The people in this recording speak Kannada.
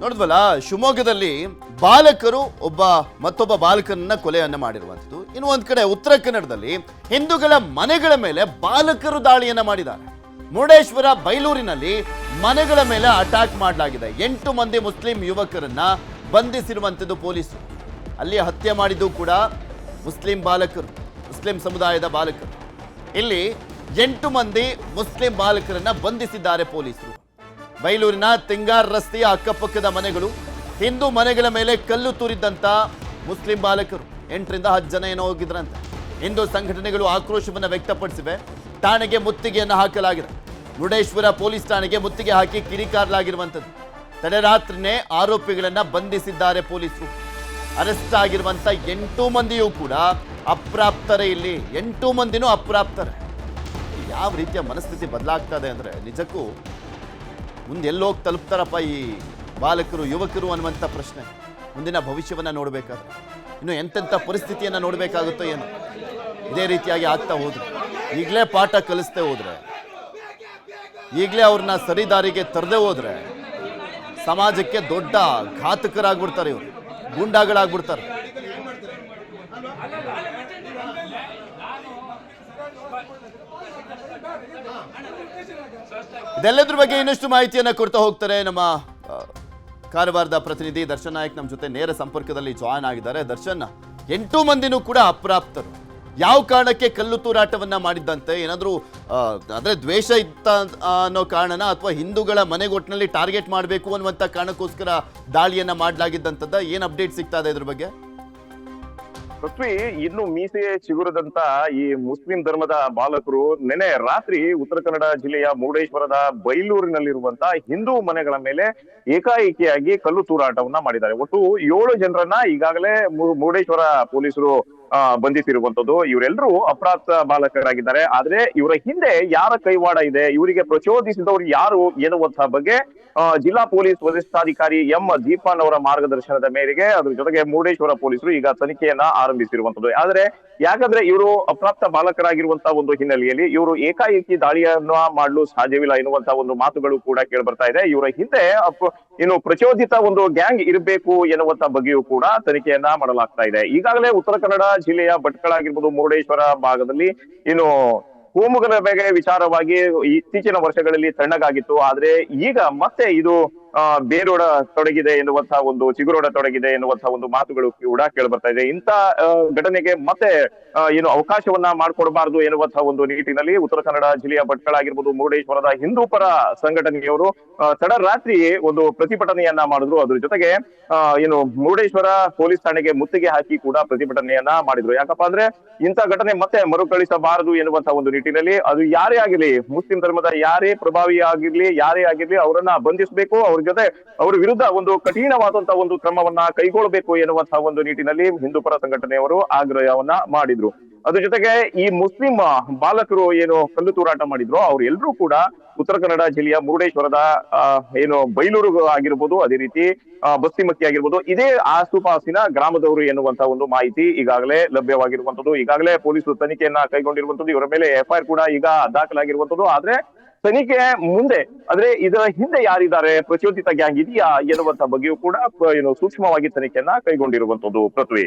ನೋಡಿದ್ವಲ್ಲ, ಶಿವಮೊಗ್ಗದಲ್ಲಿ ಬಾಲಕರು ಮತ್ತೊಬ್ಬ ಬಾಲಕನನ್ನ ಕೊಲೆಯನ್ನ ಮಾಡಿರುವಂಥದ್ದು. ಇನ್ನು ಒಂದ್ ಕಡೆ ಉತ್ತರ ಕನ್ನಡದಲ್ಲಿ ಹಿಂದೂಗಳ ಮನೆಗಳ ಮೇಲೆ ಬಾಲಕರು ದಾಳಿಯನ್ನ ಮಾಡಿದ್ದಾರೆ. ಮುರುಡೇಶ್ವರ ಬೈಲೂರಿನಲ್ಲಿ ಮನೆಗಳ ಮೇಲೆ ಅಟ್ಯಾಕ್ ಮಾಡಲಾಗಿದೆ. 8 ಮಂದಿ ಮುಸ್ಲಿಂ ಯುವಕರನ್ನ ಬಂಧಿಸಿರುವಂಥದ್ದು ಪೊಲೀಸರು. ಅಲ್ಲಿ ಹತ್ಯೆ ಮಾಡಿದ್ದು ಕೂಡ ಮುಸ್ಲಿಂ ಸಮುದಾಯದ ಬಾಲಕರು. ಇಲ್ಲಿ 8 ಮಂದಿ ಮುಸ್ಲಿಂ ಬಾಲಕರನ್ನ ಬಂಧಿಸಿದ್ದಾರೆ ಪೊಲೀಸರು. ಬೈಲೂರಿನ ತಿಂಗಾರ್ ರಸ್ತೆಯ ಅಕ್ಕಪಕ್ಕದ ಮನೆಗಳು, ಹಿಂದೂ ಮನೆಗಳ ಮೇಲೆ ಕಲ್ಲು ತೂರಿದ್ದಂತ ಮುಸ್ಲಿಂ ಬಾಲಕರು 8ರಿಂದ 10 ಜನ ಏನೋ ಹೋಗಿದ್ರಂತೆ. ಹಿಂದೂ ಸಂಘಟನೆಗಳು ಆಕ್ರೋಶವನ್ನು ವ್ಯಕ್ತಪಡಿಸಿವೆ. ಠಾಣೆಗೆ ಮುತ್ತಿಗೆಯನ್ನು ಹಾಕಲಾಗಿದೆ. ಮುರುಡೇಶ್ವರ ಪೊಲೀಸ್ ಠಾಣೆಗೆ ಮುತ್ತಿಗೆ ಹಾಕಿ ಕಿಡಿಕಾರಲಾಗಿರುವಂಥದ್ದು. ತಡರಾತ್ರಿನೇ ಆರೋಪಿಗಳನ್ನ ಬಂಧಿಸಿದ್ದಾರೆ ಪೊಲೀಸರು. ಅರೆಸ್ಟ್ ಆಗಿರುವಂತ 8 ಮಂದಿಯೂ ಕೂಡ ಅಪ್ರಾಪ್ತರೇ. ಇಲ್ಲಿ 8 ಮಂದಿನೂ ಅಪ್ರಾಪ್ತರೇ. ಯಾವ ರೀತಿಯ ಮನಸ್ಥಿತಿ ಬದಲಾಗ್ತಾ ಇದೆ ಅಂದ್ರೆ ನಿಜಕ್ಕೂ ಮುಂದೆ ಎಲ್ಲೋಗಿ ತಲುಪ್ತಾರಪ್ಪ ಈ ಬಾಲಕರು ಯುವಕರು ಅನ್ನುವಂಥ ಪ್ರಶ್ನೆ. ಮುಂದಿನ ಭವಿಷ್ಯವನ್ನ ನೋಡಬೇಕಾದ್ರೆ ಇನ್ನು ಎಂತೆಂಥ ಪರಿಸ್ಥಿತಿಯನ್ನ ನೋಡಬೇಕಾಗುತ್ತೋ ಏನೋ. ಇದೇ ರೀತಿಯಾಗಿ ಆಗ್ತಾ ಹೋದ್ರೆ, ಈಗಲೇ ಪಾಠ ಕಲಿಸ್ದೇ ಹೋದ್ರೆ, ಈಗಲೇ ಅವ್ರನ್ನ ಸರಿದಾರಿಗೆ ತರದೆ ಹೋದ್ರೆ ಸಮಾಜಕ್ಕೆ ದೊಡ್ಡ ಘಾತಕರಾಗ್ಬಿಡ್ತಾರೆ, ಇವರು ಗೂಂಡಾಗಳಾಗ್ಬಿಡ್ತಾರೆ. ಇದೆಲ್ಲದ್ರ ಬಗ್ಗೆ ಇನ್ನಷ್ಟು ಮಾಹಿತಿಯನ್ನ ಕೊಡ್ತಾ ಹೋಗ್ತಾರೆ ನಮ್ಮ ಕಾರವಾರದ ಪ್ರತಿನಿಧಿ ದರ್ಶನ್ ನಾಯಕ್. ನಮ್ಮ ಜೊತೆ ನೇರ ಸಂಪರ್ಕದಲ್ಲಿ ಜಾಯ್ನ್ ಆಗಿದ್ದಾರೆ. ದರ್ಶನ್, 8 ಮಂದಿನೂ ಕೂಡ ಅಪ್ರಾಪ್ತರು. ಯಾವ ಕಾರಣಕ್ಕೆ ಕಲ್ಲು ತೂರಾಟವನ್ನ ಮಾಡಿದ್ದಂತೆ? ಏನಾದರೂ ಅಂದ್ರೆ ದ್ವೇಷ ಇತ್ತ ಅನ್ನೋ ಕಾರಣನ, ಅಥವಾ ಹಿಂದೂಗಳ ಮನೆಗೊಟ್ಟಿನಲ್ಲಿ ಟಾರ್ಗೆಟ್ ಮಾಡಬೇಕು ಅನ್ನುವಂಥ ಕಾರಣಕ್ಕೋಸ್ಕರ ದಾಳಿಯನ್ನ ಮಾಡಲಾಗಿದ್ದಂಥದ್ದ? ಏನು ಅಪ್ಡೇಟ್ ಸಿಗ್ತಾ ಇದೆ ಇದ್ರ ಬಗ್ಗೆ? ಪೃಥ್ವಿ, ಇನ್ನು ಮೀಸೆ ಚಿಗುರದಂತ ಈ ಮುಸ್ಲಿಂ ಧರ್ಮದ ಬಾಲಕರು ನೆನೆ ರಾತ್ರಿ ಉತ್ತರ ಕನ್ನಡ ಜಿಲ್ಲೆಯ ಮುರುಡೇಶ್ವರದ ಬೈಲೂರಿನಲ್ಲಿರುವಂತ ಹಿಂದೂ ಮನೆಗಳ ಮೇಲೆ ಏಕಾಏಕಿಯಾಗಿ ಕಲ್ಲು ತೂರಾಟವನ್ನ ಮಾಡಿದ್ದಾರೆ. ಒಟ್ಟು 7 ಜನರನ್ನ ಈಗಾಗಲೇ ಮುರುಡೇಶ್ವರ ಪೊಲೀಸರು ಬಂಧಿಸಿರುವಂತದ್ದು. ಇವರೆಲ್ಲರೂ ಅಪ್ರಾಪ್ತ ಬಾಲಕರಾಗಿದ್ದಾರೆ. ಆದ್ರೆ ಇವರ ಹಿಂದೆ ಯಾರ ಕೈವಾಡ ಇದೆ, ಇವರಿಗೆ ಪ್ರಚೋದಿಸಿದವರು ಯಾರು ಎನ್ನುವಂತಹ ಬಗ್ಗೆ ಜಿಲ್ಲಾ ಪೊಲೀಸ್ ವರಿಷ್ಠಾಧಿಕಾರಿ ಎಂ ದೀಪಾನ್ ಅವರ ಮಾರ್ಗದರ್ಶನದ ಮೇರೆಗೆ ಅದ್ರ ಜೊತೆಗೆ ಮುರುಡೇಶ್ವರ ಪೊಲೀಸರು ಈಗ ತನಿಖೆಯನ್ನ ಆರಂಭಿಸಿರುವಂತದ್ದು. ಆದ್ರೆ ಯಾಕಂದ್ರೆ ಇವರು ಅಪ್ರಾಪ್ತ ಬಾಲಕರಾಗಿರುವಂತಹ ಒಂದು ಹಿನ್ನೆಲೆಯಲ್ಲಿ ಇವರು ಏಕಾಏಕಿ ದಾಳಿಯನ್ನ ಮಾಡಲು ಸಾಧ್ಯವಿಲ್ಲ ಎನ್ನುವಂತಹ ಒಂದು ಮಾತುಗಳು ಕೂಡ ಕೇಳಿ ಬರ್ತಾ ಇದೆ. ಇವರ ಹಿಂದೆ ಇನ್ನು ಪ್ರಚೋದಿತ ಒಂದು ಗ್ಯಾಂಗ್ ಇರಬೇಕು ಎನ್ನುವಂತ ಬಗ್ಗೆಯೂ ಕೂಡ ತನಿಖೆಯನ್ನ ಮಾಡಲಾಗ್ತಾ ಇದೆ. ಈಗಾಗಲೇ ಉತ್ತರ ಕನ್ನಡ ಜಿಲ್ಲೆಯ ಭಟ್ಕಳ ಆಗಿರ್ಬೋದು, ಮುರುಡೇಶ್ವರ ಭಾಗದಲ್ಲಿ ಇನ್ನು ಕೋಮುಗಲ ಬಗ್ಗೆ ವಿಚಾರವಾಗಿ ಇತ್ತೀಚಿನ ವರ್ಷಗಳಲ್ಲಿ ತಣ್ಣಗಾಗಿತ್ತು. ಆದ್ರೆ ಈಗ ಮತ್ತೆ ಇದು ಬೇರೋಡ ತೊಡಗಿದೆ ಎನ್ನುವಂತಹ ಒಂದು ಚಿಗುರೋಡ ತೊಡಗಿದೆ ಎನ್ನುವಂತಹ ಒಂದು ಮಾತುಗಳು ಕೂಡ ಕೇಳಿ ಬರ್ತಾ ಇದೆ. ಇಂಥ ಘಟನೆಗೆ ಮತ್ತೆ ಏನು ಅವಕಾಶವನ್ನ ಮಾಡ್ಕೊಡ್ಬಾರ್ದು ಎನ್ನುವಂತಹ ಒಂದು ನಿಟ್ಟಿನಲ್ಲಿ ಉತ್ತರ ಕನ್ನಡ ಜಿಲ್ಲೆಯ ಭಟ್ಕಳ ಆಗಿರ್ಬೋದು, ಮುರುಡೇಶ್ವರದ ಹಿಂದೂ ಪರ ಸಂಘಟನೆಯವರು ತಡರಾತ್ರಿ ಒಂದು ಪ್ರತಿಭಟನೆಯನ್ನ ಮಾಡಿದ್ರು. ಅದ್ರ ಜೊತೆಗೆ ಏನು ಮುರುಡೇಶ್ವರ ಪೊಲೀಸ್ ಠಾಣೆಗೆ ಮುತ್ತಿಗೆ ಹಾಕಿ ಕೂಡ ಪ್ರತಿಭಟನೆಯನ್ನ ಮಾಡಿದ್ರು. ಯಾಕಪ್ಪ ಅಂದ್ರೆ ಇಂಥ ಘಟನೆ ಮತ್ತೆ ಮರುಕಳಿಸಬಾರದು ಎನ್ನುವಂತಹ ಒಂದು ನಿಟ್ಟಿನಲ್ಲಿ ಅದು ಯಾರೇ ಆಗಿರ್ಲಿ, ಮುಸ್ಲಿಂ ಧರ್ಮದ ಯಾರೇ ಪ್ರಭಾವಿ ಆಗಿರ್ಲಿ, ಯಾರೇ ಆಗಿರ್ಲಿ, ಅವರನ್ನ ಬಂಧಿಸಬೇಕು. ಅವ್ರ ಜೊತೆ ಅವ್ರ ವಿರುದ್ಧ ಒಂದು ಕಠಿಣವಾದಂತಹ ಒಂದು ಕ್ರಮವನ್ನ ಕೈಗೊಳ್ಳಬೇಕು ಎನ್ನುವಂತಹ ಒಂದು ನಿಟ್ಟಿನಲ್ಲಿ ಹಿಂದೂ ಪರ ಸಂಘಟನೆಯವರು ಆಗ್ರಹವನ್ನ ಮಾಡಿದ್ರು. ಅದ್ರ ಜೊತೆಗೆ ಈ ಮುಸ್ಲಿಂ ಬಾಲಕರು ಏನು ಕಲ್ಲು ತೂರಾಟ ಮಾಡಿದ್ರು, ಅವ್ರೆಲ್ಲರೂ ಕೂಡ ಉತ್ತರ ಕನ್ನಡ ಜಿಲ್ಲೆಯ ಮುರುಡೇಶ್ವರದ ಏನು ಬೈಲೂರು ಆಗಿರ್ಬೋದು, ಅದೇ ರೀತಿ ಬಸ್ತಿಮಕ್ಕಿ ಆಗಿರ್ಬೋದು, ಇದೇ ಆಸುಪಾಸಿನ ಗ್ರಾಮದವರು ಎನ್ನುವಂತಹ ಒಂದು ಮಾಹಿತಿ ಈಗಾಗಲೇ ಲಭ್ಯವಾಗಿರುವಂತದ್ದು. ಈಗಾಗಲೇ ಪೊಲೀಸರು ತನಿಖೆಯನ್ನ ಕೈಗೊಂಡಿರುವಂತದ್ದು. ಇವರ ಮೇಲೆ FIR ಕೂಡ ಈಗ ದಾಖಲಾಗಿರುವಂತದ್ದು. ಆದ್ರೆ ತನಿಖೆ ಮುಂದೆ ಆದ್ರೆ ಇದರ ಹಿಂದೆ ಯಾರಿದ್ದಾರೆ, ಪ್ರಚೋದಿತ ಗ್ಯಾಂಗ್ ಇದೆಯಾ ಎನ್ನುವಂತ ಬಗ್ಗೆಯೂ ಕೂಡ ಏನು ಸೂಕ್ಷ್ಮವಾಗಿ ತನಿಖೆಯನ್ನ ಕೈಗೊಂಡಿರುವಂತದ್ದು. ಪೃಥ್ವಿ.